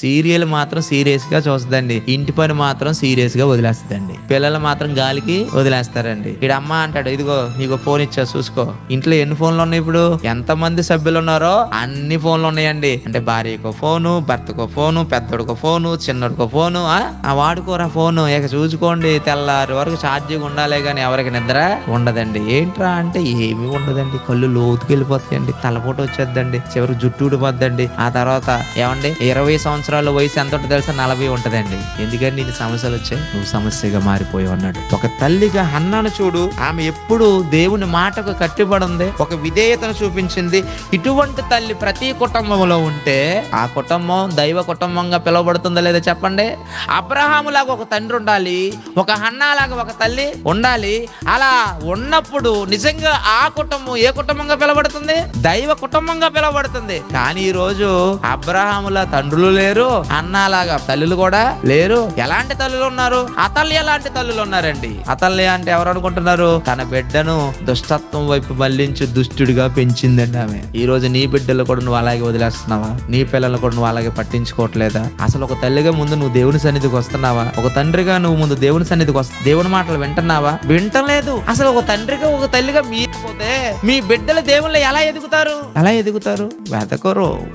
Serial మాత్రం serious గా చూస్తుందండి, ఇంటి పని మాత్రం సీరియస్ గా వదిలేస్తుందండి. పిల్లలు మాత్రం గాలికి వదిలేస్తారండి. ఇక్కడ అమ్మ అంటాడు, ఇదిగో నీకు ఫోన్ ఇచ్చా చూసుకో. ఇంట్లో ఎన్ని ఫోన్లు ఉన్నాయి ఇప్పుడు, ఎంత మంది సభ్యులు ఉన్నారో అన్ని ఫోన్లు ఉన్నాయండి. అంటే భార్యకో ఫోను, భర్తకో ఫోను, పెద్దోడికో ఫోను, చిన్నోడికో ఫోను. ఆ వాడుకోరా ఫోను, ఇక చూసుకోండి తెల్లారి వరకు ఛార్జింగ్ ఉండాలే గానీ ఎవరికి నిద్ర ఉండదండి. ఏంట్రా అంటే ఏమీ ఉండదండి, కళ్ళు లోతుకి వెళ్ళిపోతాయండి, తలపోటు వచ్చేద్దండి, చివరికి జుట్టు ఊడిపోద్దండి. ఆ తర్వాత ఏమండి 20 సంవత్సరాల వయసు ఎంత ఉంటుంది తెలుసా, 40 ఉంటదండి. ఎందుకంటే నీకు సమస్యలు వచ్చాయి, నువ్వు సమస్యగా మారిపోయావు అన్నాడు. ఒక తల్లిగా హన్నాను చూడు, ఆమె ఎప్పుడు దేవుని మాటకు కట్టుబడి ఉంది, ఒక విధేయతను చూపించింది. ఇటువంటి తల్లి ప్రతి కుటుంబంలో ఉంటే ఆ కుటుంబం దైవ కుటుంబంగా పిలువబడుతుందా లేదా చెప్పండి. అబ్రహాము లాగా ఒక తండ్రి ఉండాలి, ఒక హన్నా లాగా ఒక తల్లి ఉండాలి. అలా ఉన్నప్పుడు నిజంగా ఆ కుటుంబం ఏ కుటుంబంగా పిలువబడుతుంది, దైవ కుటుంబంగా పిలువబడుతుంది. కానీ ఈ రోజు అబ్రహాములా తండ్రులు లేరు, అన్నాలాగా తల్లులు కూడా లేరు. ఎలాంటి తల్లులు ఉన్నారు, అతల్య ఎలాంటి తల్లులు ఉన్నారండి. అతల్య అంటే ఎవరు అనుకుంటున్నారు, తన బిడ్డను దుష్టత్వం వైపు మళ్లించి దుష్టుడిగా పెంచిందండి ఆమె. ఈ రోజు నీ బిడ్డలు కూడా నువ్వు అలాగే వదిలేస్తున్నావా, నీ పిల్లలు కూడా నువ్వు అలాగే పట్టించుకోవట్లేదా? అసలు ఒక తల్లిగా ముందు నువ్వు దేవుని సన్నిధికి వస్తున్నావా, ఒక తండ్రిగా నువ్వు ముందు దేవుని సన్నిధికి దేవుని మాటలు వింటున్నావా? వింటలేదు. అసలు ఒక తండ్రిగా ఒక తల్లిగా మీరిపోతే మీ బిడ్డలు దేవుళ్ళు ఎలా ఎదుగుతారు, వెతకరు.